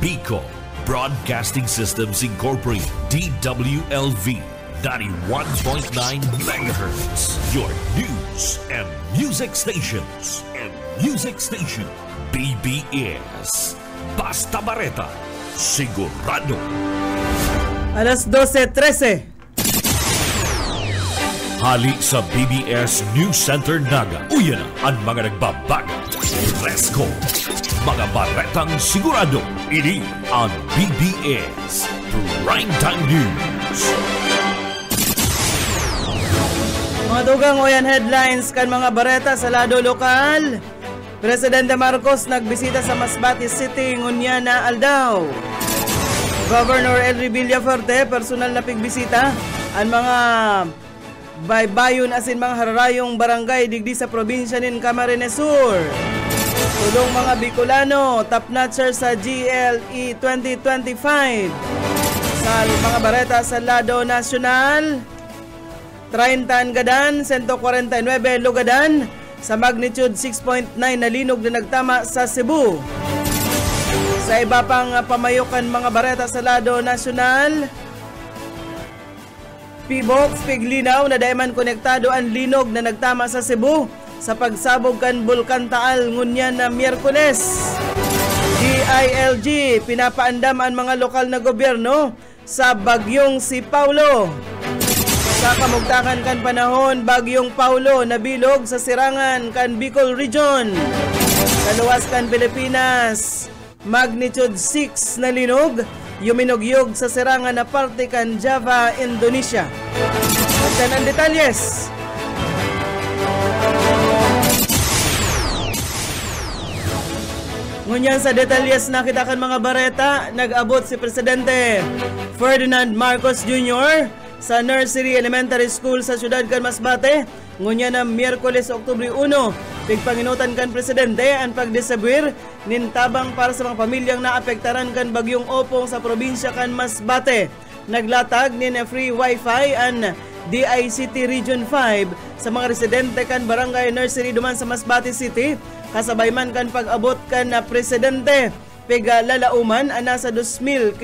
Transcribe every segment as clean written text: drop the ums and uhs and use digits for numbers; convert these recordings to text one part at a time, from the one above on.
Bicol Broadcasting Systems Incorporated, DWLV 91.9 MHz, your news and music stations. BBS Basta Bareta, sigurado. Alas 12:13. Hali sa BBS News Center Naga. Uyan na ang mga nagbabaga. Presko, mga baretang sigurado. Ini ang BBS Primetime News. Mga dugang oyan headlines kan mga bareta sa lado lokal. Presidente Marcos nagbisita sa Masbate City, Ngunyana, Aldao. Governor Elry Villafuerte personal na pigbisita ang mga baybayon asin mga hararayong barangay digdi sa probinsya nin Camarines Sur. Tulong mga Bicolano, top notcher sa GLE 2025. Sa mga bareta sa lado nasyonal, 30 gadan, 149 lugadan sa magnitude 6.9 na linog na nagtama sa Cebu. Sa iba pang pamayukan mga bareta sa lado nasyonal, Pibox, Piglinaw na dayman konektado ang linog na nagtama sa Cebu sa pagsabog kan Bulkan Taal ngunyan na Miyerkules. DILG pinapaandam ang mga lokal na gobyerno sa bagyong si Paulo. Sa kamugtakan kan panahon, bagyong Paulo nabilog sa sirangan kan Bicol Region. Sa luwas kan Pilipinas, magnitude 6 na linog, yuminugyog sa sirangan na parte kan Java, Indonesia. At yan ang detalyes. Ngunyan sa detalyes nakita kan mga bareta, nag-abot si Presidente Ferdinand Marcos Jr. sa Nursery Elementary School sa siyudad kan Masbate. Ngunyan na Miyerkules, Oktubre 1, pigpanginutan kan Presidente ang pagdisabwir nintabang para sa mga pamilyang naapektaran kan bagyong Opong sa probinsya kan Masbate. Naglatag ni free wifi ang DICT Region 5 sa mga residente kan Barangay Nursery duman sa Masbate City. Kasabay man kan pag-abot kan na Presidente, pigalalauman ang nasa 2,500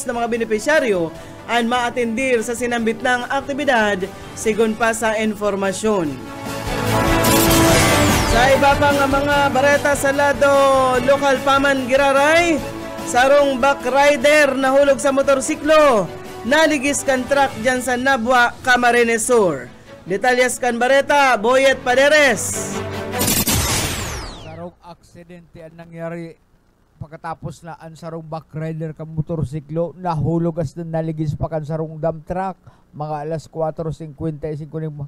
na mga benepisyaryo ang maatindir sa sinambit ng aktibidad sigon pa sa informasyon. Sa iba pang mga bareta sa lado lokal paman Giraray, sarong backrider nahulog sa motorsiklo, naligis kan truck dyan sa Nabwa, Camarines Sur. Detalyas kan bareta, Boyet Paderes. Sarong aksidente ang nangyari pagkatapos na ang sarong backrider ka motorsiklo nahulog as na naligis pa kan sarong dump truck mga alas 4:55 ng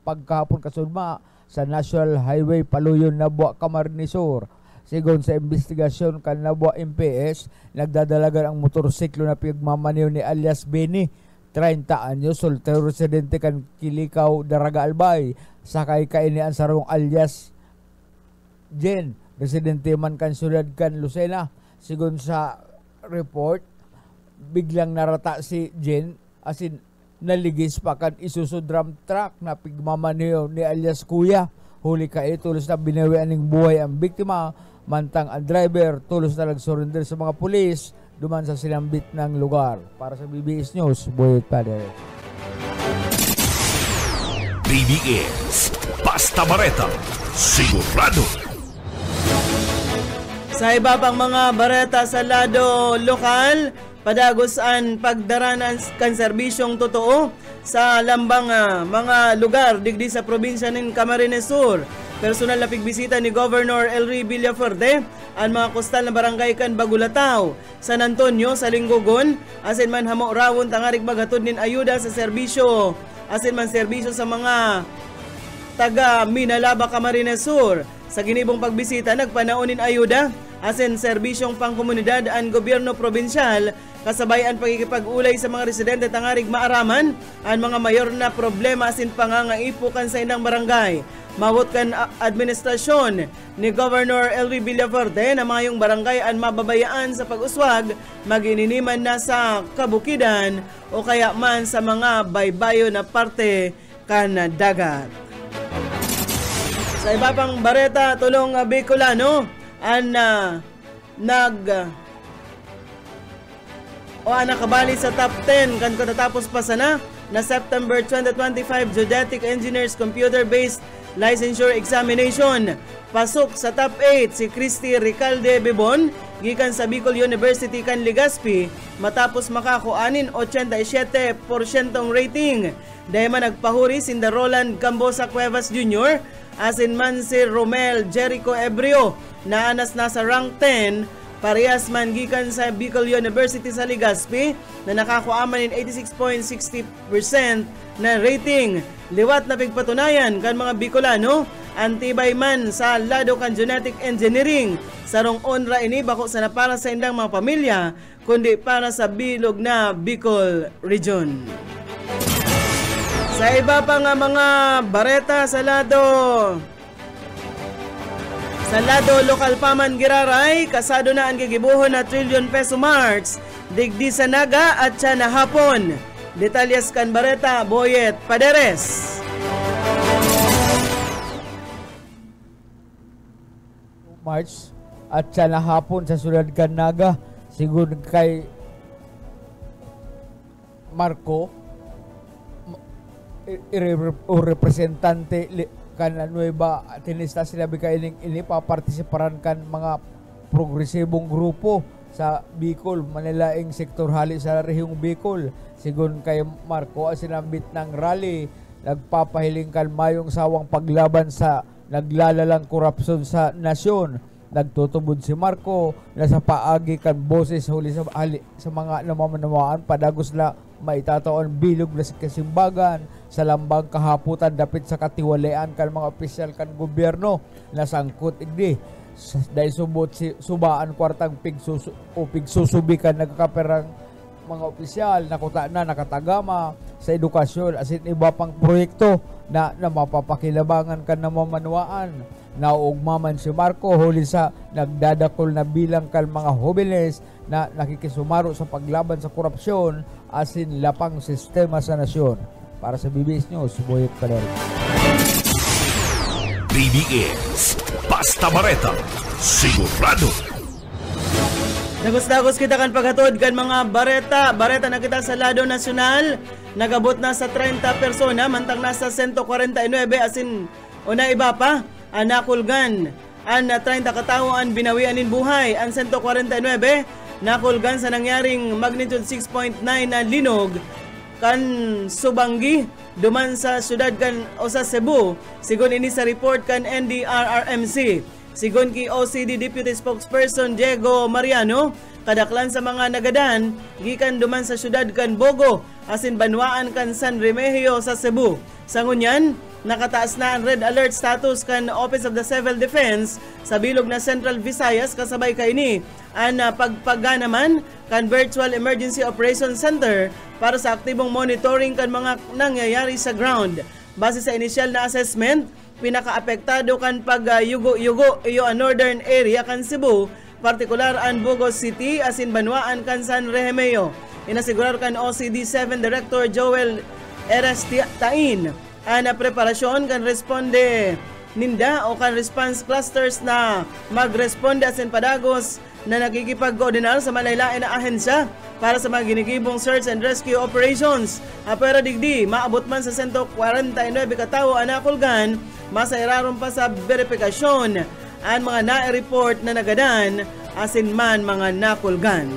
pagkahapon kasunma sa National Highway Paluyon, Nabwa, Camarines Sur. Sigon sa investigasyon kan Nabwa MPS, nagdadalagan ang motorsiklo na pigmamaniw ni alias Benny, 30 anyos, soltero residente kan Kilikaw, Daraga, Albay. Sakay kaini ang sarong alias Jen, residente man kan siyudad kan Lucena. Sigon sa report, biglang narata si Jen asin naligis pa kan Isuzu drum truck na pigmamaniw ni alias Kuya. Huli ka tulos na binawian ng buhay ang biktima, mantang ang driver tulos na nag-surrender sa mga pulis duman sa sinambit ng lugar. Para sa BBS News, Boyet Pader. BBS Basta Bareta, sigurado. Sa iba pang mga bareta sa lado lokal, padagos ang pagdaranan kan serbisyong totoo sa lambang mga lugar digdi sa probinsya ng Camarines Sur. Personal na pigbisita ni Governor Elry Villafuerte ang mga kostal na barangay kan Bagulataw, San Antonio sa Linggogon, asin man hamo rawon tangarig maghatod nin ayuda sa serbisyo, asin man serbisyo sa mga taga Minalaba, Camarines Sur. Sa ginibong pagbisita, nagpanaonin ayuda asin serbisyong pangkomunidad ang gobyerno probinsyal, kasabay ang pagkikipag-ulay sa mga residente tangarig maaraman ang mga mayor na problema asin pangangaipukan sa inang barangay. Mawot kan administrasyon ni Governor Elry Villafuerte na mayong barangay ang mababayaan sa pag-uswag, magininiman na sa kabukidan o kaya man sa mga baybayo na parte kan dagat. Sa iba pang bareta, tulong Bicolano ang o nakabali sa top 10 kan katatapos pa sana na September 2025 Geodetic Engineers Computer-Based Licensure Examination. Pasok sa top 8 si Christy Ricalde Bibon gikan sa Bicol University kan Legazpi matapos makakuanin 87% rating. Dahil man nagpahuri sinda Roland Cambosa Cuevas Jr. asin man si Romel Jericho Ebrio na anas nasa rank 10. Parehas man gikan sa Bicol University sa Legazpi na nakakuaman in 86.60% na rating. Liwat na pigpatunayan kan mga Bicolano, antibay man sa lado kan genetic engineering. Sarong onra ini bako sa na para sa indang mga pamilya, kundi para sa bilog na Bicol Region. Sa iba pa nga mga bareta sa lado lokal paman Giraray, kasado na ang gigibuhon na trillion peso marks, digdi sa Naga at siya na hapon. Detalyas kan bareta, Boyet Paderes. March at siya na hapon sa sulad kan Naga, siguro kay Marco, representante kan Nueva Tinista sila bikaining ini papartisiparan kan mga progresibong grupo sa Bicol, Manilaing sektor hali sa rehiyong Bicol. Sigun kay Marco sinambit ng rally, nagpapahiling kan mayong sawang paglaban sa naglalalang korupsyon sa nasyon. Nagtutubod si Marco na sa paagi kan boses huli sa mga namamanuan padagos na maitataon bilog na kasimbagan sa lambang kahaputan dapit sa katiwalean kan mga opisyal kan gobyerno na sangkot igdi dahil subaan kwartang pigsusubi kan nagkakaperang mga opisyal nakuta na nakatagama sa edukasyon asin iba pang proyekto na mapapakilabangan kan namamanuan. Nauugmaman si Marco huli sa nagdadakol na bilang kan mga hobeles na nakikisumaro sa paglaban sa korupsyon asin lapang sistema sa nasyon. Para sa BBS News, Boyet Paderes. BBS Basta Bareta, sigurado. Dagos-dagos kita kan paghatod kan mga bareta na kita sa lado nasyonal. Nagabot na sa 30 persona, mantang nasa 149 asin una iba pa. Nakulgan ang 30 katao ang binawian in buhay. Ang 149 nakulgan sa nangyaring magnitude 6.9 na linog kan Subanggi duman sa syudad kan o sa Cebu. Sigon ini sa report kan NDRRMC. Sigon ki OCD Deputy Spokesperson Diego Mariano, kadaklan sa mga nagadan gikan duman sa syudad kan Bogo asin banwaan kan San Remigio sa Cebu. Sangunyan, nakataas na ang red alert status kan Office of the Civil Defense sa bilog na Central Visayas kasabay kay ni ang pagpaganaman kan Virtual Emergency Operations Center para sa aktibong monitoring kan mga nangyayari sa ground. Base sa initial na assessment, pinakaapektado kan pag-yugo-yugo iyo ang northern area kan Cebu, partikular ang Bogos City asin banwaan kan San Remigio. Inasigurar kan OCD7 Director Joel Erestain ang preparasyon kan responde ninda o kan response clusters na magresponde asin padagos na nakikipag-koordinar sa malaylain na ahensya para sa mga ginigibong search and rescue operations. Pero digdi, maabot man sa 149 katao ang nakulgan, masairaron pa sa verifikasyon ang mga na-report na nagadan asin man mga nakulgan.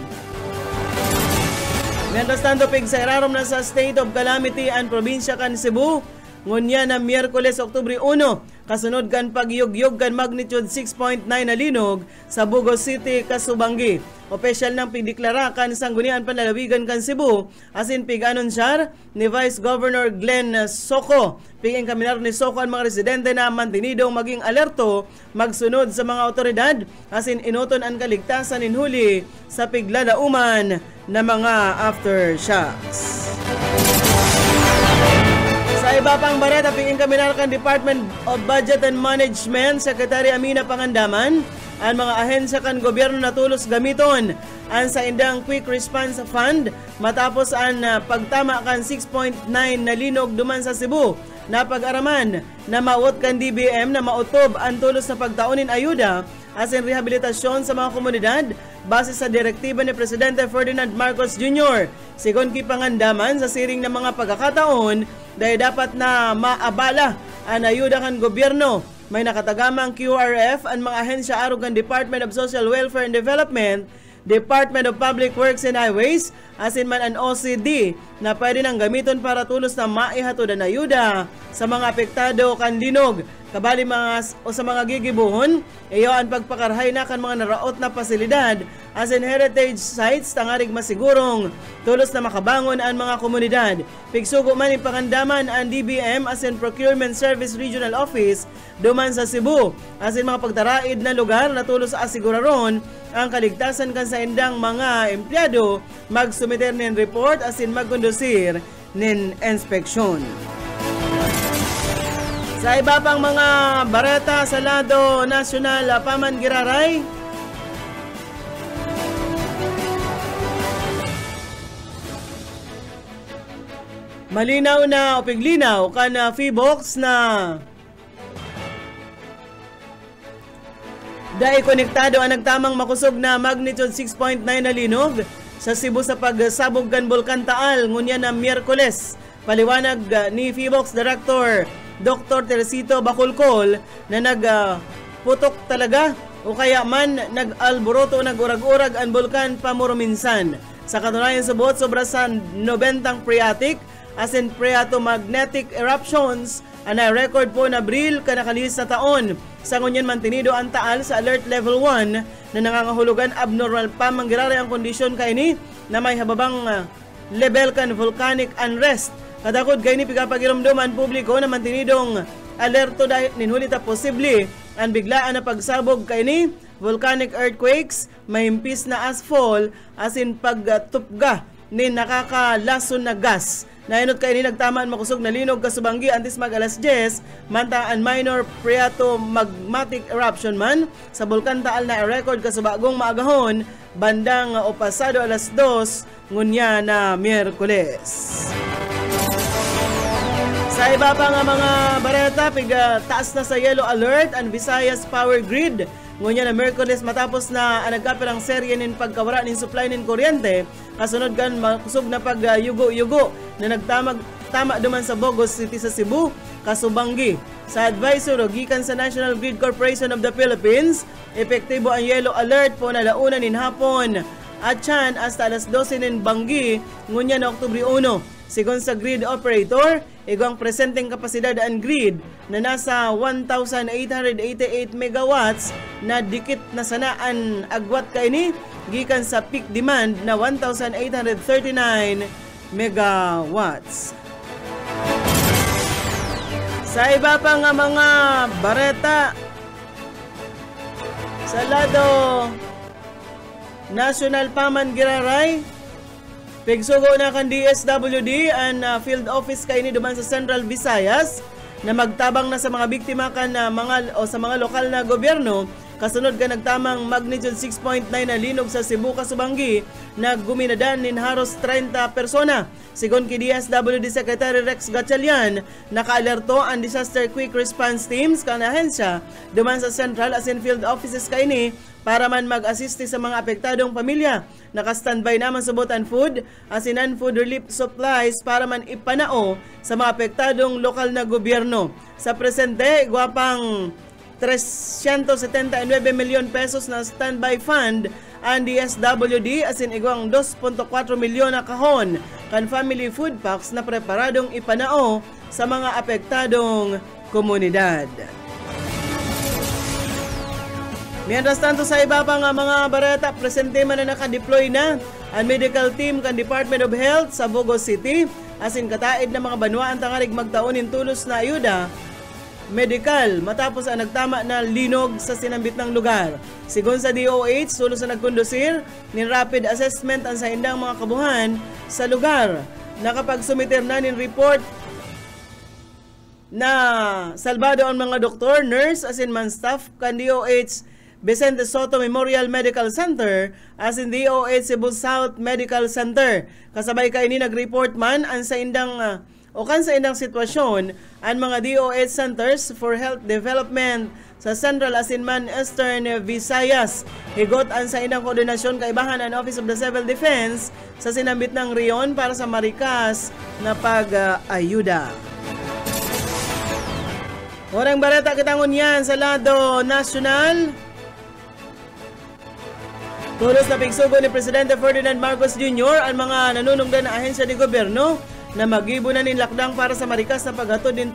Mientras tanto, pigsairaron na sa state of calamity ang probinsya kan Cebu. Ngunya na Miyerkules, Oktubre 1, kasunod kan pagyugyog kan magnitude 6.9 na linog sa Bogos City, Kasubanggi. Opisyal nang pigdeklara kan sanggunian panlalawigan kan Cebu, asin pig-anonsyar ni Vice Governor Glenn Soco. Piging kaminar ni Soco ang mga residente na mantinidong maging alerto, magsunod sa mga otoridad, asin inuton ang kaligtasan inhuli sa piglalauman na mga aftershocks. Sa iba pang bareta, pingin kaminar kan Department of Budget and Management, Secretary Amina Pangandaman, ang mga ahensya kan gobyerno na tulos gamiton ang sa indang Quick Response Fund matapos ang pagtama kan 6.9 na linog duman sa Cebu na pag-araman na maot kan DBM na mautob ang tulos sa pagtaunin ayuda asin rehabilitasyon sa mga komunidad base sa direktiba ni Presidente Ferdinand Marcos Jr. Sigon kipangandaman sa siring ng mga pagkakataon dahil dapat na maabala ang ayuda kan gobyerno. May nakatagamang QRF ang mga ahensya arugan Department of Social Welfare and Development, Department of Public Works and Highways, asin man ang OCD na pwede nang gamiton para tulos na maihatod ang ayuda sa mga apektado kan linog. Kabali sa mga gigibuhon, iyo ang pagpakarhay na kan mga naraot na pasilidad as in heritage sites tangarig masigurong tulos na makabangon ang mga komunidad. Pigsugo man ipangandaman ang DBM as in Procurement Service Regional Office duman sa Cebu as in mga pagtaraid na lugar na tulos sa asiguraron ang kaligtasan kan sa indang mga empleyado magsumiter nin report as in magkondusir nin inspeksyon. Sa iba pang mga bareta sa lado nasyonal, Paman Giraray, malinaw na o piglinaw kan Feebox na dahil konektado ang nagtamang makusog na magnitude 6.9 na linog sa Cebu sa pagsabog kan Bulkan Taal ngunya na Miyerkules. Paliwanag ni Feebox Director Dr. Teresito Bacolcol na nagputok talaga o kaya man nag-alboroto o nag-urag-urag ang bulkan pamuruminsan. Sa katunayan subuot sobra sa 90 phreatic as in phreatomagnetic eruptions ang record po na Abril kanakalis na taon. Sa ngunyan mantinido ang Taal sa alert level 1 na nangangahulugan abnormal pa manggirari ang kondisyon kaini na may hababang level kan volcanic unrest. Kadakod kay ni pigapagirumduman publiko na mantinidong alerto dahil ninhulita posible ang biglaan na pagsabog kay ni volcanic earthquakes, mahimpis na asphalt as in pagtupga ni nakakalason na gas. Nainot kay ni nagtamaan makusog na linog kasubanggi antes mag alas 10 manta ang minor phreatomagmatic eruption man sa Bulkan Taal na record kasubagong maagahon bandang o pasado alas 2 ngunya na Miyerkules. Sa iba pa nga mga bareta, taas na sa yellow alert ang Visayas Power Grid. Ngunya na Miyerkules matapos na nagkapirang serye nin pagkawara nin supply nin kuryente, kasunod kan makusog na pagyugo-yugo na nagtama duman sa Bogos City sa Cebu, kasubanggi. Sa advisor o gikan sa National Grid Corporation of the Philippines, epektibo ang yellow alert po na launa nin hapon at yan hasta alas 12 nin banggi ngunya na Oktubre 1. Sigon sa grid operator, igwang presenteng kapasidad ang grid na nasa 1,888 megawatts na dikit na sanaan agwat kaini gikan sa peak demand na 1,839 megawatts. Sa iba pa nga mga bareta sa lado National Paman Giraray, pigsugo na kan DSWD ang field office kaini duman sa Central Visayas na magtabang na sa mga biktima kan sa mga lokal na gobyerno kasunod ka nagtamang magnitude 6.9 na linog sa Cebu kasubanggi na guminadan nin haros 30 persona. Sigon ki DSWD Secretary Rex Gatchalian, nakaalerto ang disaster quick response teams kan ahensya duman sa Central as in field offices kaini para man mag-assiste sa mga apektadong pamilya. Naka-standby naman subutan food as in non-food relief supplies para man ipanao sa mga apektadong lokal na gobyerno. Sa presente, guwapang 379 milyon pesos na standby fund ang DSWD as in igwang 2.4 milyon na kahon kan family food packs na preparadong ipanao sa mga apektadong komunidad. Mientras tanto sa iba pa nga mga bareta, presente man na nakadeploy na ang medical team kan Department of Health sa Bogos City as in kataid na mga banwaan tangarig magtaunin tulos na ayuda medical matapos ang nagtama na linog sa sinambit ng lugar. Sigon sa DOH, tulos na nagkondusir ni rapid assessment ang sa indang mga kabuhan sa lugar. Nakapagsumiter na nin report na salbado ang mga doktor, nurse as in man staff kan DOH Vicente Soto Memorial Medical Center as in DOH Cebu South Medical Center. Kasabay kaini nag-report man ang sa indang sa indang sitwasyon ang mga DOH Centers for Health Development sa Central Asinman Eastern Visayas. Higot-an sa inang koordinasyon kaibahan ang Office of the Civil Defense sa sinambit ng riyon para sa marikas na pag-ayuda. Orang bareta kitangon yan sa lado nasyonal. Tulos na pigsugo ni Presidente Ferdinand Marcos Jr. ang mga nanunungdan na ahensya ni gobyerno na mag-ibo na nin lakdang para sa marikas na paghatod din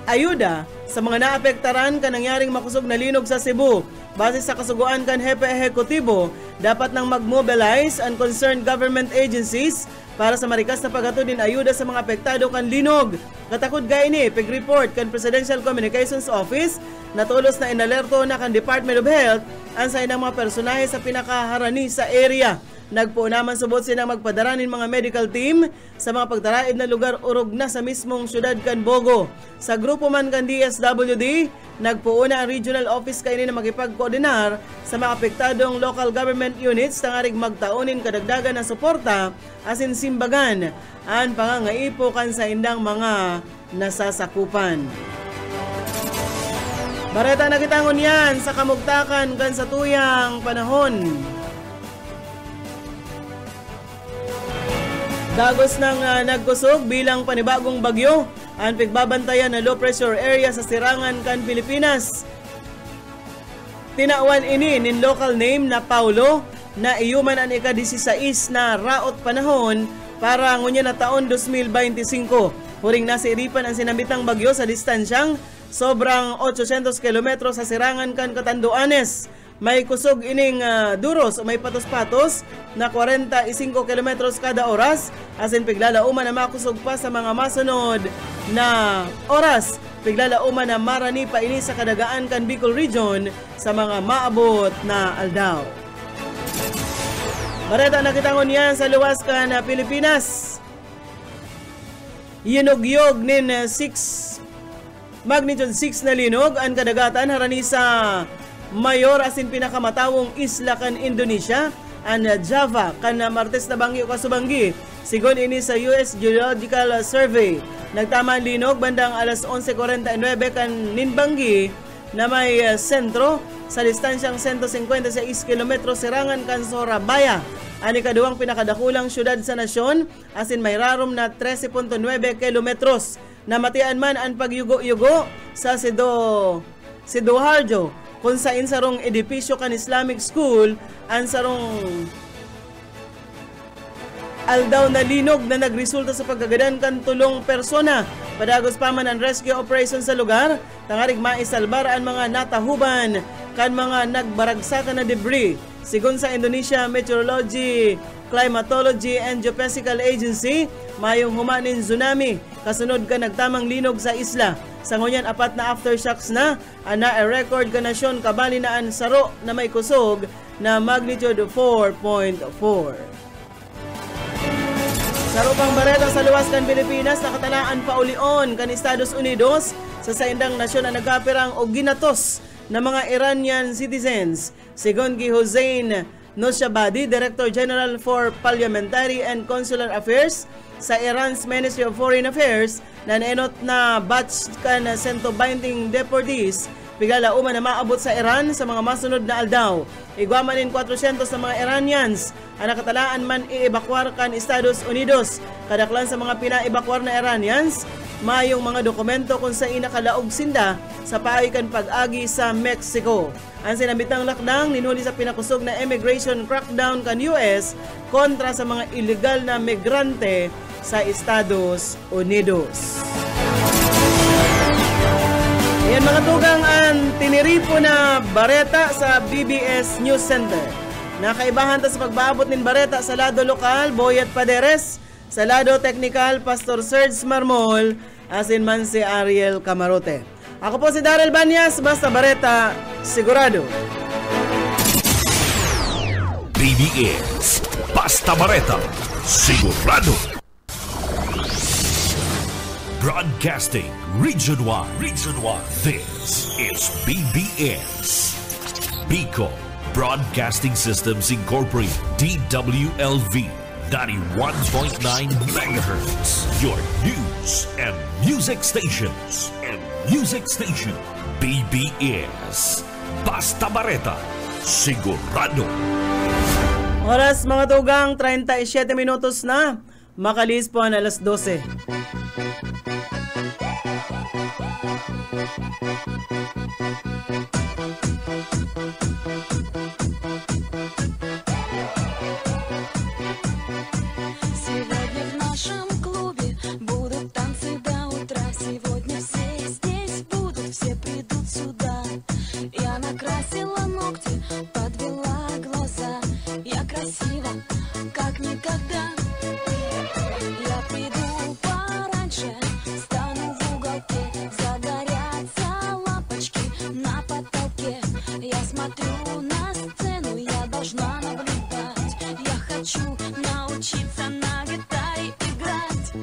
ayuda sa mga naapektaran kan nangyaring makusog na linog sa Cebu. Base sa kasuguan kan Hepe Ehekutibo, dapat nang mag-mobilize ang concerned government agencies para sa marikas na paghatod din ayuda sa mga apektado kan linog. Katakod gay ni pag-report kan Presidential Communications Office na tulos na inalerto na kan Department of Health ang sa inang mga personahe sa pinakaharani sa area. Nagpo naman subot silang magpadaranin mga medical team sa mga pagtaraid na lugar urog na sa mismong syudad kan Bogo. Sa grupo man kan DSWD, nagpuuna ang regional office kainin na makipag-koordinar sa mga apektadong local government units tangarig magtaunin kadagdagan na suporta asin simbagan ang pangangaipo kan sa indang mga nasasakupan. Bareta na kitangon yan sa kamugtakan kan sa tuyang panahon. Dagos nang nagkusog bilang panibagong bagyo ang pigbabantayan na low pressure area sa sirangan kan Pilipinas. Tinawan ini nin local name na Paulo na iyuman ang ika-16 na raot panahon para ngunya na taon 2025. Huring nasa iripan ang sinambitang bagyo sa distansyang sobrang 800 kilometro sa sirangan kan Catanduanes. May kusog ining duros o may patos-patos na 45 kilometros kada oras asin piglalauman na makusog pa sa mga masunod na oras. Piglalauman na marani pa ini sa kadagaan kan Bicol Region sa mga maabot na aldaw. Bareta na kitangon yan sa luwas kan Pilipinas. Yinugyog nin magnitude 6 na linog ang kadagatan harani sa mayor asin pinakamatawong isla kan Indonesia ang Java kan Martes na banggi o kasubanggi. Sigon ini sa US Geological Survey. Nagtama ang linog bandang alas 11:49 kan Ninbanggi na may sentro sa distansyang 156 kilometro sirangan kan Surabaya. Ani kaduang pinakadakulang syudad sa nasyon asin may rarom na 13.9 kilometros. Namatian man ang pagyugo-yugo sa Sidoarjo kung sa insarong edipisyo kan Islamic School ang sarong aldaw na linog na nagresulta sa pagkagadan kan tulong persona. Padagos pa man ang rescue operation sa lugar, tangarig maisalbar ang mga natahuban kan mga nagbaragsakan na debris. Sigon sa Indonesia Meteorology, Climatology and Geophysical Agency, mayong humanin tsunami kasunod ka nagtamang linog sa isla. Sa ngunyan, 4 na aftershocks na na-record ka nasyon kabali na ang saro na may kusog na magnitude 4.4. Saro pang bareta sa luwas kan Pilipinas, nakatalaan pa ulion kan Estados Unidos sa saindang nasyon na nagkapirang o ginatos na mga Iranian citizens. Sigon ki Hossein Noshabadi, Director General for Parliamentary and Consular Affairs sa Iran's Ministry of Foreign Affairs, na naenot na batch kan 120 deportees piglalauman na maabot sa Iran sa mga masunod na aldaw. Igwamanin 400 na mga Iranians ang nakatalaan man i-evacuar kan Estados Unidos. Kadaklan sa mga pina-evacuar na Iranians, mayong mga dokumento kung sa inakalaog sinda sa paikan pag-agi sa Mexico. Ang sinabitang lakdang ninuli sa pinakusog na immigration crackdown kan US kontra sa mga illegal na migrante sa Estados Unidos. Yan mga tugang ang tiniripo na bareta sa BBS News Center. Nakaibahan ta sa pagbaabot nin bareta sa lado lokal, Boyet Paderes, sa lado technical, Pastor Serge Marmol, asin man si Ariel Camarote. Ako po si Daryl Banyas, basta bareta, sigurado. BBS, basta bareta, sigurado. Broadcasting Region 1. This is BBS. Bicol Broadcasting Systems Incorporated. DWLV 91.9 megahertz. Your news and music stations. PBS. Basta Bareta, sigurado. Oras mga tugang, 37 minutos na. Makalis po ang 12:00. Сегодня в нашем клубе будут танцы до утра. Сегодня все здесь будут, все придут сюда. Я накрасила ногти, подвела глаза. Я красива, как никогда. Я приду пораньше, стану в уголке. Загорятся лампочки на потолке. Я смотрю на сцену, я должна наблюдать. Я хочу научиться на гитаре играть.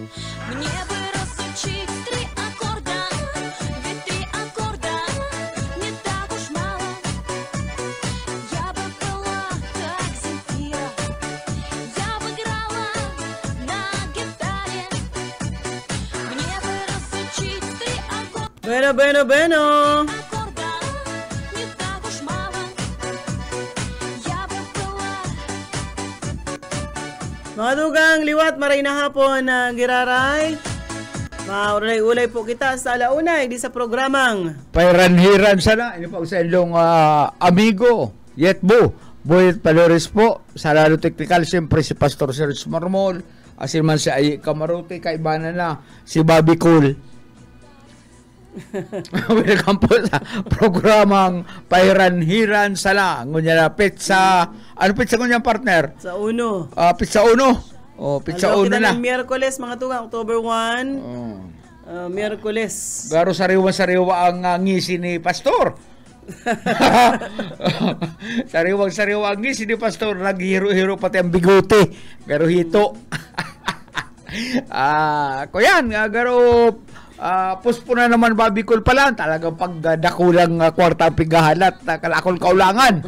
Мне бы разучить 3 аккорда, ведь 3 аккорда не так уж мало. Я бы была как Земфира, я бы играла на гитаре. Мне бы разучить 3 аккорда, Bueno. не так уж мало. Я бы была. Mga tugang, liwat, maray na hapon na giraray. Maulay-ulay po kita sa alaunay di sa programang Pairanhiran sana. Ini po sa inyong amigo, Yetbo. Boyet Palores po. Sa lalo technical, siyempre si Pastor Sergio Marmol. Asin man si Ayi Kamaruti, kaibanan na si Bobby Cool. Welcome po sa programang Pairanhiran sana. Ngunya na pizza. Ano pizza ngunya partner? sa uno. Pizza uno. Pizza Alaw uno kita na. ng Miyerkules, mga tugang, October 1. Miyerkules. Garo sariwa-sariwa ang ngisi ni Pastor. Sariwang-sariwa ang ngisi ni Pastor. Naghihiro-hiro pati ang bigote. Garo hito. Kuyan, garo puspo na naman babikol pa lang. Talagang pagdakulang kwarta pigahalat. Kalakol kaulangan.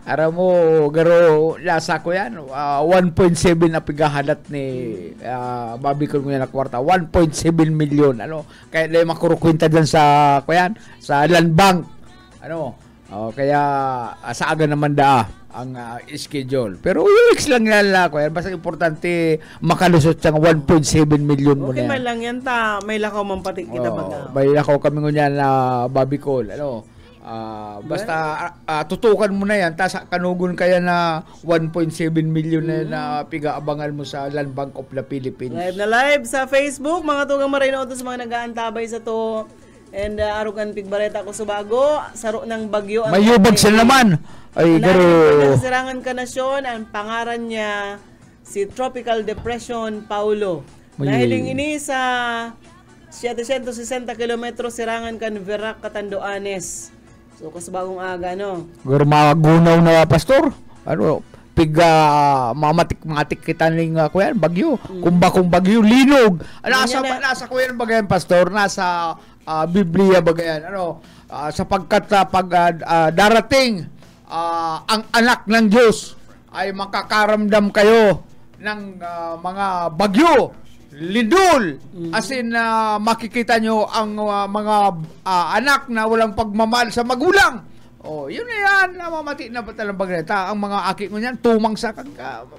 Aram mo, garo, lasa ko yan, 1.7 na pigahalat ni babikol mo yan na kwarta, 1.7 million, ano, kaya na makurukwinta dyan sa, kuyan, sa land bank, ano, kaya sa aga naman ang schedule. Pero weeks lang yan lang, kuyan, basta importante makalusot siyang 1.7 million mo Okay na man lang yan ta, may lakaw man patik kita baga. may lakaw kami ngunyan na babikol, ano, basta tutukan mo na yan, tas kanugon kaya na 1.7 million na piga-abangan mo sa Land Bank of the Philippines. Live na live sa Facebook, mga tugang maray na utos, mga nag-aantabay sa to. And arugan pigbareta ko subago, saro ng bagyo. May yubag sila naman. Ay, garo. Sirangan ka nasyon, ang pangaran niya si Tropical Depression Paulo. Nahiling ini sa 760 kilometro sirangan kan Verac, Catanduanes. So, kasabagong aga, no? Garo magunaw na pastor. Ano, mamatik-matik kita ning kuyan, bagyo. Kumbakong bagyo, linog. Nasa kuyan bagayan, pastor, nasa Biblia bagayan. Ano, sapagkat pag darating ang anak ng Diyos ay makakaramdam kayo ng mga bagyo, lindol, as in makikita nyo ang mga anak na walang pagmamahal sa magulang. Yun na yan, namamati na ba talang bagreta? Ang mga aki mo yan, tumang sa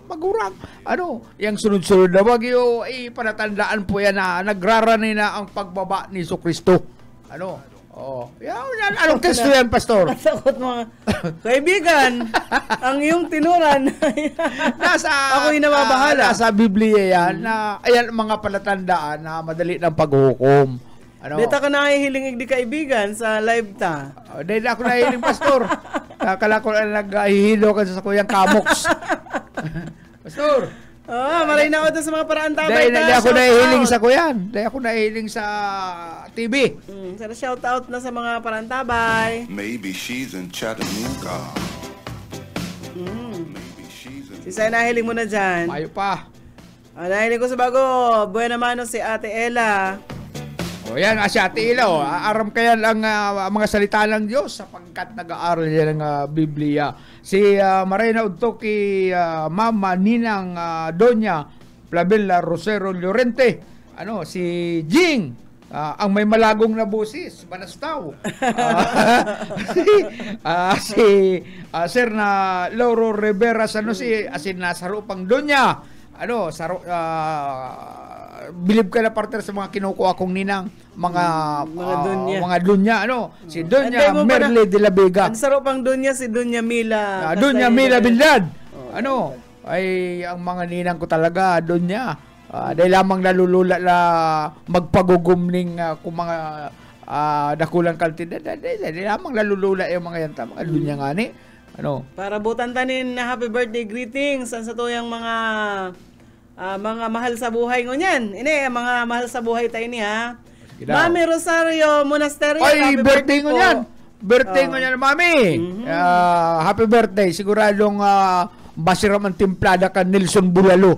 magurang. Ano, yung sunod-sunod na bagyo, panatandaan po yan na nagrarani na ang pagbaba ni Jesucristo. Ano? Yan. Anong testo yan, pastor? Takot mga kaibigan, ang iyong tinuran. Ako'y nababahala. Nasa Biblia yan, na ayan mga palatandaan na madali ng paghukom. Ano? Dita ka nahihiling di kaibigan sa live ta. Dahil ako nahihiling, pastor. Kala ko na naghihilo ka sa kuyang kamoks. Pastor. Maray na ako sa mga paraan tabay. Dahil ako nahihiling sa kuyan. Dahil ako nahihiling sa TV. Sana shout out na sa mga paraan tabay. Maybe she's in Chattanooga. Maybe she's in... Si Say, nahiling mo na dyan. Mayo pa. Nahiling ko sa bago. Buena mano si Ate Ella. Yan, si Ate Ella. Aram kaya ang mga salita ng Diyos sapagkat nag-aaral yan ng Biblia. Si Marina Udtoki, Mama Ninang Doña Flavella Rosero Llorente. Si Jing ang may malagong na busis, Banastaw. Sir na Lauro Rivera Sanusi, asin na saro pang dunya. Ano, saro, bilib ka na partner sa mga kinukuha kong ninang, mga dunya, ano, si Dunya Merle de la Vega. Ang sarap pang dunya si Dunya Mila. Dunya Mila Bildad. Ano, ay ang mga ninang ko talaga, Dunya. Dahil lamang nalulula na magpagugumning kung mga dakulang kantidad. Dahil lamang nalulula yung mga yan. Mga Dunya nga ni. Ano? Para butan tanin na happy birthday greetings sa tuyang mga mahal sa buhay ngunyan. Ini mga mahal sa buhay tayo ni ha. Mami Rosario Monasterio. Ay, happy birthday ko yan. Birthday ko yan, Mami. Happy birthday. Siguradong basiram ang timplada ka Nelson Bulalo.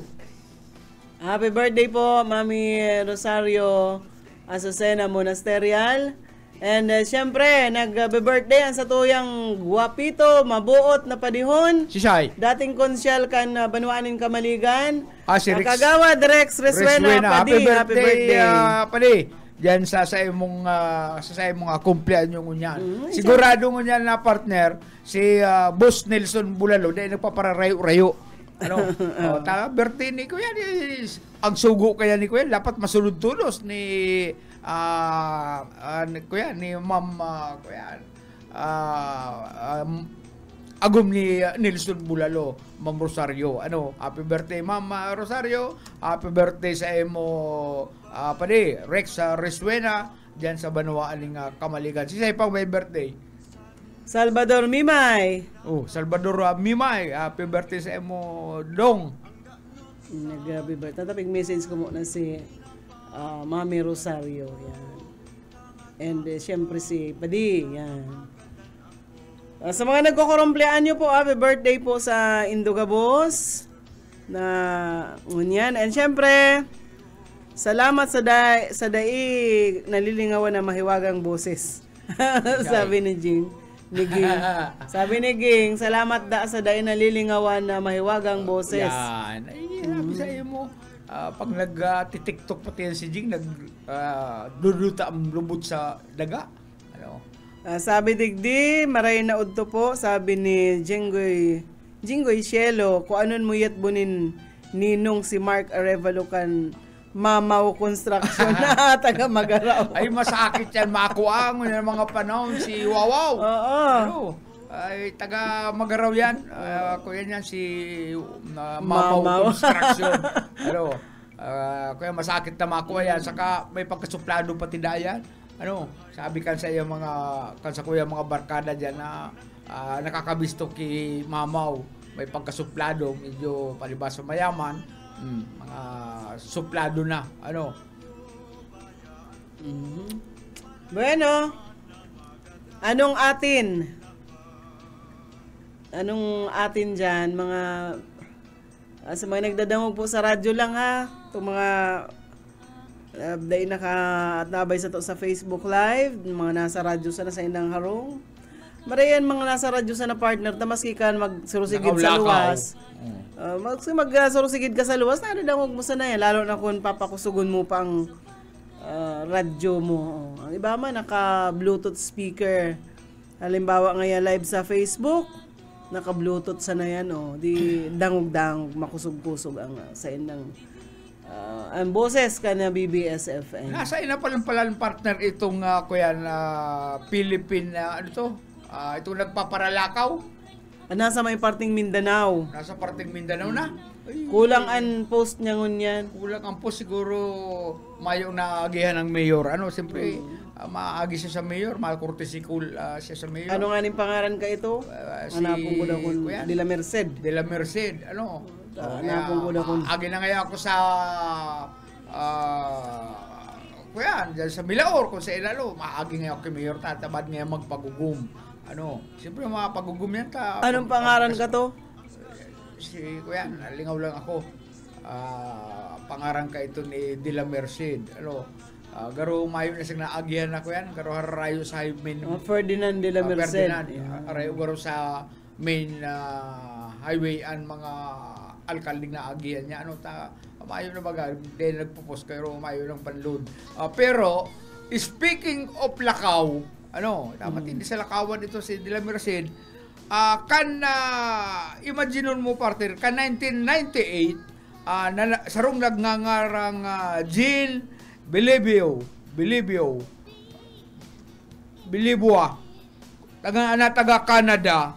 Happy birthday po, Mami Rosario Azucena Monasterial. And syempre, nag-birthday ang sa tuyang guwapito, mabuot na padihon. Si Sai. Dating konsyal kan Banuanin Kamaligan. Si Rex. Kagawa, Rex Reswena. Padi, happy birthday. Padi. Diyan sa imong kumpleanyo ngunyan. Sigurado ngunyan na partner si Boss Nelson Bulalo dahil nagpapararayo-rayo. Ano? Birthday ni Kuya is ang sugo kaya ni Kuya dapat masulod-tulos ni Kuya ni Ma'am agum ni Nelson Bulalo, Ma'am Rosario. Ano, happy birthday Ma'am Rosario. Happy birthday sa imo padi Rex Reswena diyan sa Banuaan ning Kamaligan. Si say pang may birthday. Salvador Mimay. Salvador Mimay. Happy birthday sa imo Dong. Nag-happy birthday. Tatapig message ko muna si Mami Rosario. Yan. And syempre si Padi. Yan. Sa mga nagkukurumplean nyo po, happy birthday po sa Indugabos na ngunyan. And syempre, salamat sa dai nalilingawan na mahiwagang boses. Sabi ni Ging. Sabi ni Ging, salamat sa dai nalilingawan na mahiwagang boses. Yan. Ay, sabi mo, pag nag-tiktok pati yan si Ging, nagduduta ang lubot sa daga. Ano? Sabi digdi, maray na udto po. Sabi ni Jinggoy Cielo, kung anon mo yat bunin ninong si Mark Arevalo kan Mamaw Construction na taga Magaraw. Ay, masakit yan. Makuang yung mga panahon si Wawaw. Oo. Ano? Ay, taga Magaraw yan. Kuya niyan si Mamaw Construction. Ano? Kuya masakit na makuha yan. Saka may pagkasuplado pati dayan. Ano? Sabi kan sa iyo sa kuya mga barkada dyan na nakakabisto kay Mamaw. May pagkasuplado. Medyo palibasa mayaman. Mga suplado na. Ano? Bueno. Anong atin dyan? Mga sa mga nagdadangog po sa radyo lang ha. Itong mga dahil nakatabay sa to sa Facebook Live. Mga nasa radyo sa indang harong. Marayan mga nasa radyo sa na partner na maski kan magsurusigid sa luwas. Magsurusigid ka sa luwas, nadadangog mo sa na yan. Lalo na kung papakusugon mo pang radyo mo. Ang iba man, naka-Bluetooth speaker. Halimbawa ngayon live sa Facebook, naka-Bluetooth sa na yan. Di dangog-dangog, makusog-kusog ang sa indang ang boses ka na BBS FM. Nasa ina palang partner itong kuya na Philippine, ano to? Itong nagpaparalakaw. Nasa may parting Mindanao. Nasa parting Mindanao na. Ay, kulang ang post niya ngunyan. Kulang ang post siguro mayong naagihan ng mayor. Ano, siyempre, maagi siya sa mayor, makortesi siya sa mayor. Ano nga ning pangaran ka ito? Hanapon ko daw kung De La Merced. De La Merced, ano? Hanapon ko daw kung agi na ngayon ako sa kuya, dyan sa Milaor, kung sa Ilalo, maagi ngayon ako kay mayor, tatabad ngayon magpagugum. Ano, siyempre mga pagugum yan ka. Anong pangaran ka to? Si kuya, nalingaw lang ako. Pangaran ka ito ni De La Merced. Ano, garo mayo na siyang naagihan ako yan. Garo harayo sa main. Ferdinand De La Merced. Ferdinand. Harayo garo sa main highway ang mga alkalding na agihan niya ano mayo na baga din nagpo-post kayo mayo ng panload. Pero speaking of Lakaw, dapat hindi sa Lakawan ito si Dela Merced. Imagine mo partner, 1998 sarong nagngangarang Jean Bilibio taga Canada,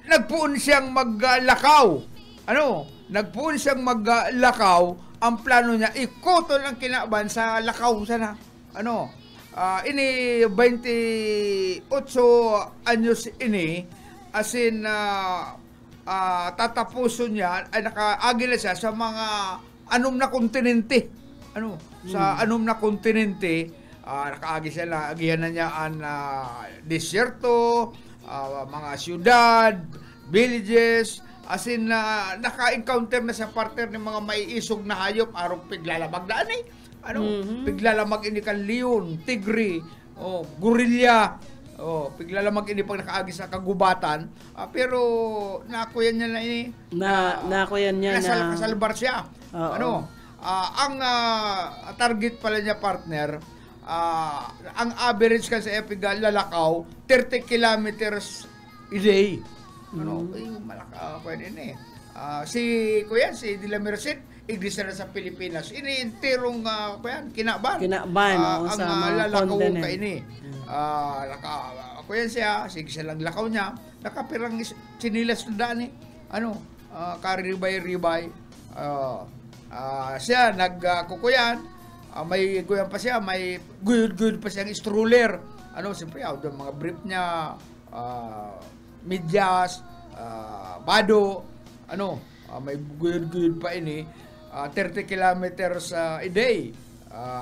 nagpuon siyang maglakaw. Nagpuon siyang maglakaw. Ang plano niya, ikoton ang kinaban sa lakaw sana. Ini 28 anyos ini, as in, tatapuson niya, ay nakaagi na siya sa mga anom na kontinente. Sa anom na kontinente, nakaagi siya na, agihan na niya ang desierto, mga syudad, villages, as in, naka-encounter na sa partner ng mga maiisog na hayop, arong piglalamag na piglalamag ini kan leon, tigre, gorilla, piglalamag ini pag nakaagi sa kagubatan, pero nakuyan niya na ini. Nakuyan niya na. Kasalbar siya. Ang target pala niya partner, ang average kasi lalakaw 30 kilometers a day. Pwede na si Dela Merced, iglis na sa Pilipinas. Ini enterong kinaban. Ang sa lalakaw ka ini. Siya, sige siya lang lakaw niya. Nakapirang sinilas na daan karibay-ribay. Siya nagkukuyan, may kuyan pa siya, may good pa siyang stroller. Siyempre, yung mga brief niya, medyas, bado, may good pa ini, 30 kilometers a day,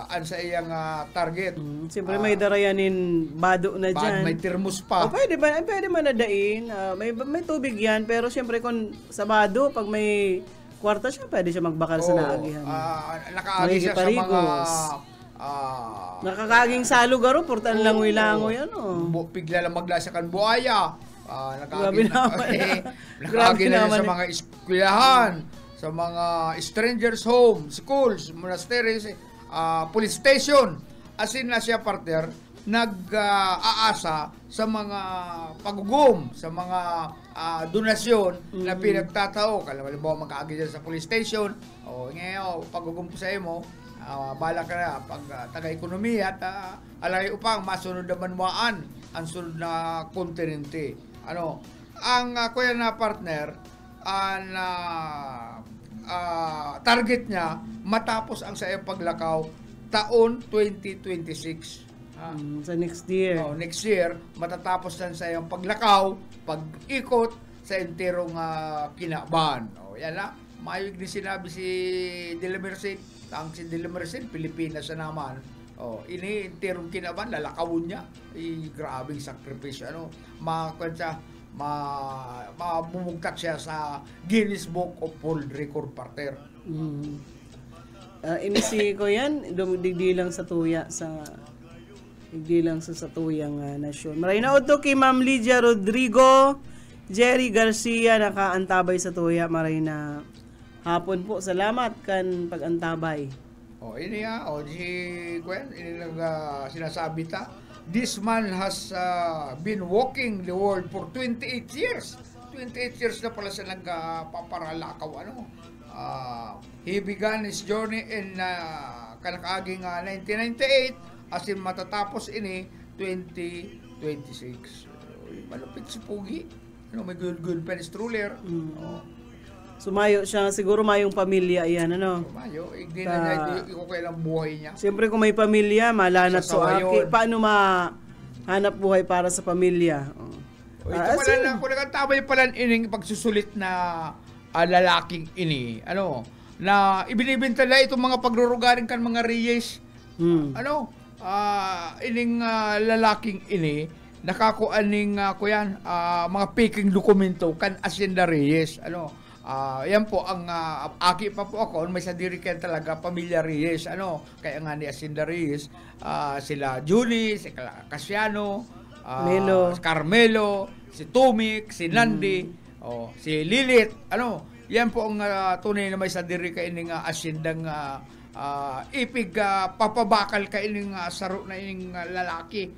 ang sa iyang target. Siyempre, may darayanin bado na dyan. May termos pa. Pwede man nadain, may tubig yan, pero siyempre kung sa bado, pag may kwarta siya, pwede siya magbakal sa naagihan. Nakaagi siya sa mga nakakaging salugaro, portan langoy-langoy, Pigla lang maglasya kan buhaya. Grabe Nakagi na sa mga eskwelahan, sa mga strangers home, schools, monasteries, police station. Asin na siya partner, nag-aasa sa mga pagugum, sa mga donasyon na pinagtatao. Halimbawa, magkaagi dyan sa police station, ngayon, pagugum po sa imo, bala ka na, pag taga-ekonomiya, at alay upang masunod naman moan ang sunod na kontinente. Ang kuya na partner, ang target niya, matapos ang sa iyong paglakaw, taon 2026. Sa next year. Next year, matatapos na sa iyong paglakaw, pag-ikot sa enterong kinaban. Yan na. Mayig din sinabi si Dela Merced. Ang si Dela Merced, Pilipinas na naman. Ini enterong kinaban, lalakawon niya. Grabing sakripisyo. Mabumugtak siya sa Guinness Book of World Record partner. Ini si Kuyan, digdi lang sa tuya sa tuyang nasyon. Maray na uto kay Ma'am Lydia Rodrigo, Jerry Garcia nakaantabay sa tuya. Maray na hapon po. Salamat kan pag-antabay. Ini si Kuyan, ini lang sinasabi ta. This man has been walking the world for 28 years. 28 years na pala siya nagpaparalakaw. He began his journey in kanakaaging 1998 as in matatapos ini 2026. Malupit si Pugi. May good pen stroller. Sumayo siya, siguro mayong pamilya yan, Sumayo, hindi na ikukailang buhay niya. Siyempre kung may pamilya, malanat so aki. Paano mahanap buhay para sa pamilya? Ito pala na, kung nagkantabay pala ining pagsusulit na lalaking ini, na ibinibinta na itong mga pagrurugaring kan mga Reyes. Ining lalaking ini, nakakuaning mga peking dokumento kan Hacienda Reyes. Yan po ang aki pa po ako, may sadirikan talaga pamilya Reyes. Kaya nga ni Hacienda Reyes, sila Julie, si Casiano, Melo, si Carmelo, si Tumik, si Nandi, Si Lilith, yan po ang tunay na may sa diri kay ining asyendang ipig papabakal kay ining saro na ining lalaki.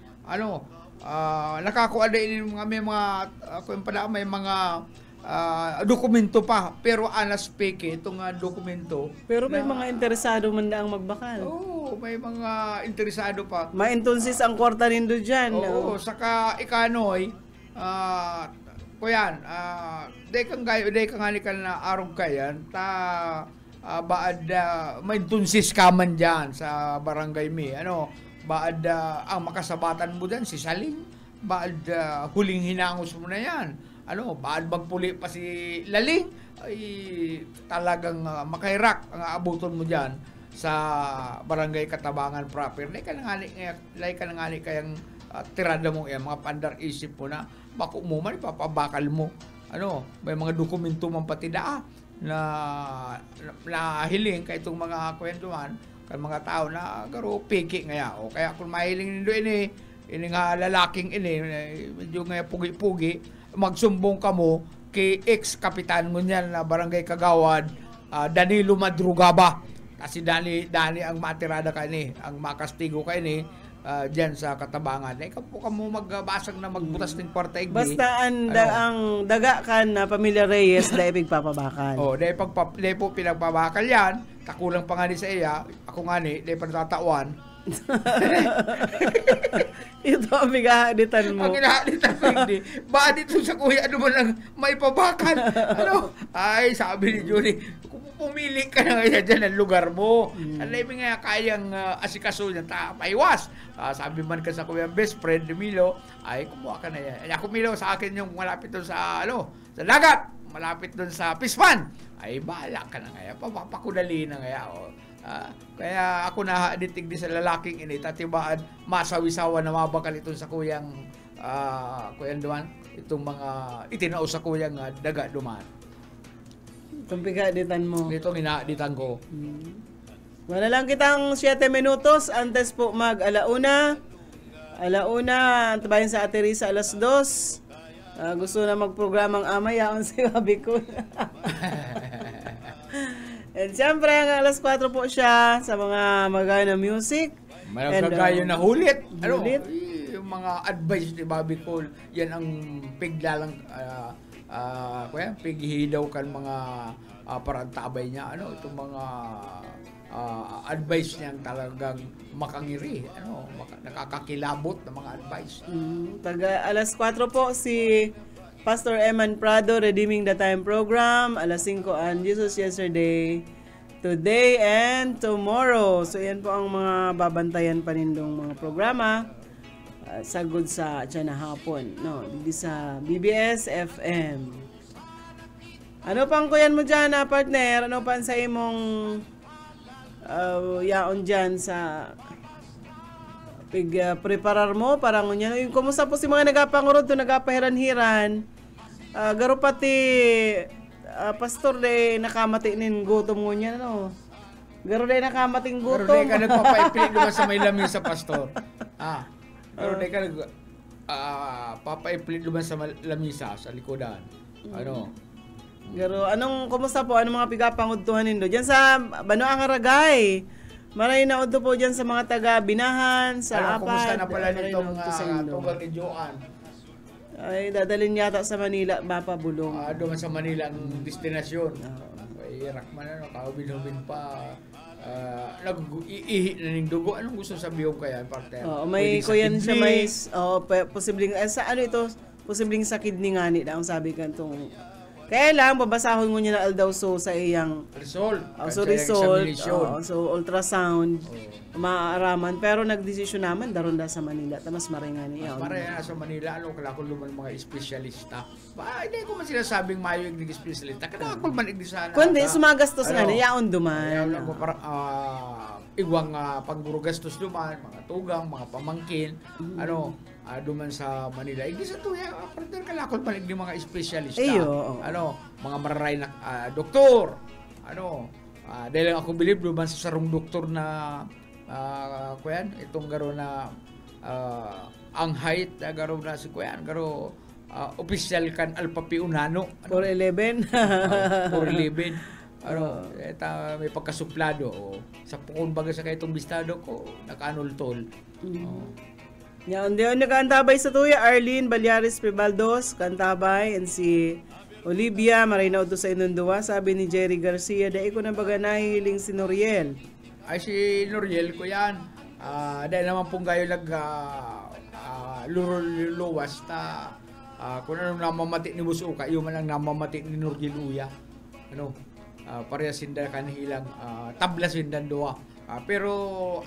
Nakakuha din mga may mga may mga dokumento pa, pero anas fake itong dokumento. Pero may mga interesado man daang magbakal. May mga interesado pa. Maintunsis ang kwarta nindo dyan. Saka ikanoy, kuyan, day kang ani ka na arog kayan, baad maintunsis ka man dyan sa barangay mi. Baad ang makasabatan mo dyan, si Saling, baad huling hinangos mo na yan. Baad magpuli pa si Laling, ay talagang makairak ang abuton mo dyan sa barangay Katabangan proper. Lay ka na nga kayang tirada mo yan, mga pandar isip mo na, bako mo man, ipapabakal mo. May mga dokumento man pati na hiling kay itong mga kwentuhan, kay mga tao na garo piki ngaya. Kaya kung mahiling nindo ini nga lalaking medyo nga pugi-pugi, magsumbong ka mo kay ex-kapitan mo niyan na barangay Kagawad, Danilo Madrugaba. Kasi Dani ang matirada ka ang makastigo ka diyan sa Katabangan. Ikaw po mo magbasag na magbutas ng kwarta igdi. Basta ang daga kan na Pamilya Reyes dahil pigpapabakal. Dahil po pinagpabakal yan, kakulang pa nga ni sa iya, ako nga dahil pagtatawan. Ito ang igahaditan mo. Ang igahaditan mo hindi. Ba dito sa kuya, mo lang may pabakal. Ay, sabi ni Julie, kung pumili ka na kaya dyan ang lugar mo, alay mo nga kayang asikaso niya, paiwas. Sabi man ka sa kuya best friend, Milo, ay kumuha ka na yan. Ako Milo, sa akin yung malapit doon sa dagat, malapit doon sa Pispan. Ay, bahala ka na kaya, papakudali na kaya. Kaya ako na ditigdi sa lalaking tatibaan masawisawa na mabakal itong sa kuyang duman, itong mga itinao sa kuyang daga duman. Itong pigaditan mo. Itong inaaditan ko. Wala lang kitang 7 minutos antes po mag-alauna. Antabayan sa Ate Risa 2:00. Gusto na magprogramang amayaon si Babi ko. And siyempre, hanggang 4:00 po siya sa mga magana music. Magagayo na hulit. Yung mga advice ni Bobby Cole, yan ang piglalang pighidaw kan mga parantabay niya. Itong mga advice niyang talagang makangiri. Nakakakilabot na mga advice. Taga 4:00 po si Pastor Eman Prado, Redeeming the Time Program. 5:00 ang Jesus Yesterday, Today, and Tomorrow. So, yan po ang mga babantayan pa nindong mga programa. Sagod sa dyan na hapon. Hindi sa BBS FM. Ano pang kuyan mo dyan, partner? Ano pa sa imong yaon dyan sa preparar mo? Parang yung kumusta po si mga nagapangurod to, nagapahiran-hiran? Garo pati pastor de nakamati nin gutom mo niya Garo de nakamating gutom. Garo de ka nagpapaipilit naman sa may lamisa pastor. Garo de ka papaipilit naman sa lamisa sa likodan. Garo kumusta po anong mga pigapangudtuhan nindo diyan sa Banoang Aragay? Maray na udto po diyan sa mga taga Binahan, sa Apad. Kumusta na pala nitong tugal ni Joan? Ay, dadalhin yata sa Manila, Mapabulong. Doon sa Manila ang destinasyon. Ay, rakman kaubin-ubin pa. Nag-iihi na ng dugo. Anong gusto sabihin kaya, partner? May kuyan siya, posibleng, posibleng sa kidney nga ni, ang sabi ka itong, kaya lang, babasahon mo niya na Aldauso sa iyang result. So, ultrasound, maaaraman. Pero nagdesisyon naman, daron da sa Manila. Mas maringan niya. Mas maringan sa Manila. Kalakol naman mga espesyalista. Hindi ko man sinasabing mayo yung espesyalista. Kalakol man igdi sana. Kundi, sumagastos nga na, yaon duman. Igwang panggurugastos duman, mga tugang, mga pamangkin, duman sa Manila. Igdi sa tuya, partner kalakol man igdi mga espesyalista. Mga mararay na doktor. Dahil ako bilib duman sa sarong doktor na itong garo na ang height na garo na si Kuyan, garo official kan Alpapi Unano. 411. 411. May pagkasuplado. Sa pukon baga sa kayong bistado ko, nakaanol-tol. Yan, di nakaantabay sa tuya, Arlene Balyares Pebaldos, kantabay, and si Olivia Marinaud sa Inundua, sabi ni Jerry Garcia, dahil ko na baga nahihiling si Noriel. Ay, si Noriel ko yan. Dahil naman pong kayo luluwas ta kung ano namamati ni Busuka, yung man ang namamati ni Noriel Uya. Pareha sinda kanihilang tablas sindan doa. Pero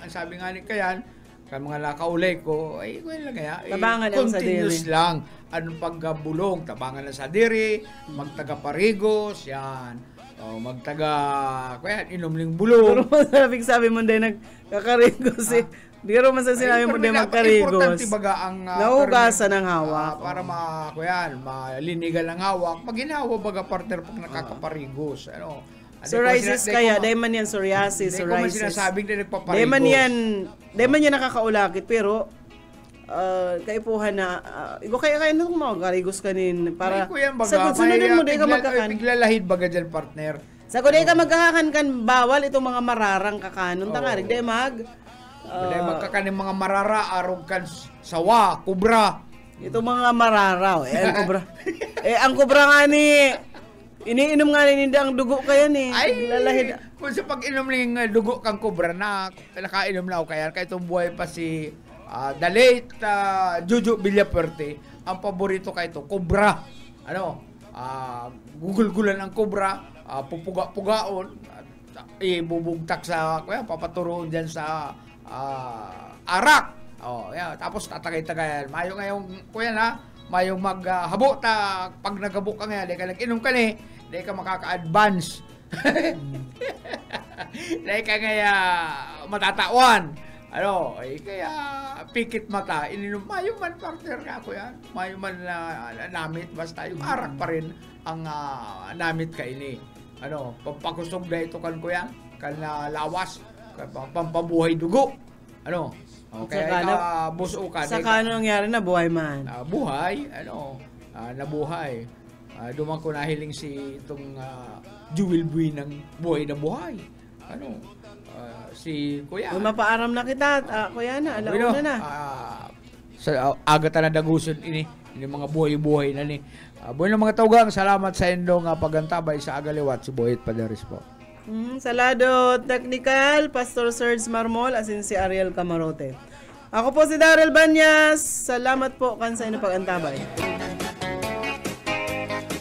ang sabi nga ni kayan, kaya mga nakaulay ko, ay ko lang kaya. Tabangan lang sa continuous diri. lang. Anong paggabulong, tabangan lang sa diri, magtaga-parigos, yan. Kaya inumling bulong. Pero sabi mo din, nagkakarigos eh. Di ka naman sa sinabi mo din magkarigos. Importante baga ang naugasan ng hawak. para malinigan ng hawak. Pag ginawa baga partner pag nakakaparigos. Psoriasis kaya, dahil man yan psoriasis, Hindi ko man psoriasis. sinasabing na nagpaparigos. Dahil man yan nakakaulakit, pero kaipuhan na, kaya nung magkarigos kanin, para sa sunodin mo, dahil ka magkakan. Biglalahid baga dyan partner. Sa kung dahil ka magkakakan kan, bawal itong mga mararang kakanon. Tangarig, dahil dahil magkakanin mga marara, arog kan sawa, kubra. Itong mga mararaw. Ang kubra. Ang kubra nga ni, iniinom nga ni ang dugo kaya ni. Ay, lalahid. kung sa pag-inom ng dugo kang kubra na, nakainom na ako kaya, kahit itong buhay pa si the late Jojo Villapuerte, ang paborito kay ito, kubra. Gugul-gulan ang kubra, pupuga-pugaon, ibubugtak sa, papaturoon dyan sa arak. Tapos tatagay-tagayan. Mayo ngayong kuya na, mayong maghabo ta pag naghabok ka nga, di ka nag-inom ka ni, di ka makaka-advance. Di ka ngaya matatawan. Kaya pikit mata, ininom, mayo man partner ka ko yan. Mayo man namit, basta yung arak pa rin ang namit ka ini. Pampakusog na ito kan ko yan, kan lawas, pampabuhay dugo. Kaya buso ka. Saka ano nangyari na, buhay man? Buhay, nabuhay. Dumang ko nahiling si itong Jewel Buy ng buhay na buhay. Si Kuya. Kung mapaaram na kita, Kuya na, alauna na. Sa agata na daguson ini mga buhay-buhay na ni. Buhay ng mga taugang, salamat sa inyong pagantabay sa agaliwat si Boyet Padaris po. Salado Technical, Pastor Serge Marmol, asin si Ariel Camarote. Ako po si Daryl Banyas. Salamat po kan sa inyong pagantabay.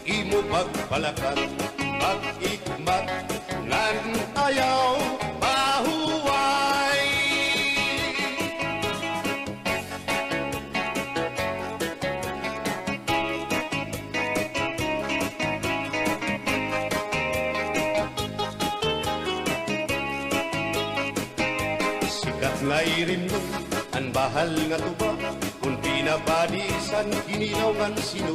Imo pagpalakat, pag-ikmat, nan ayaw mahuway. Sikat nga irimno, ang bahal nga tuba, kung pinapadisan, ginilaw nga sino.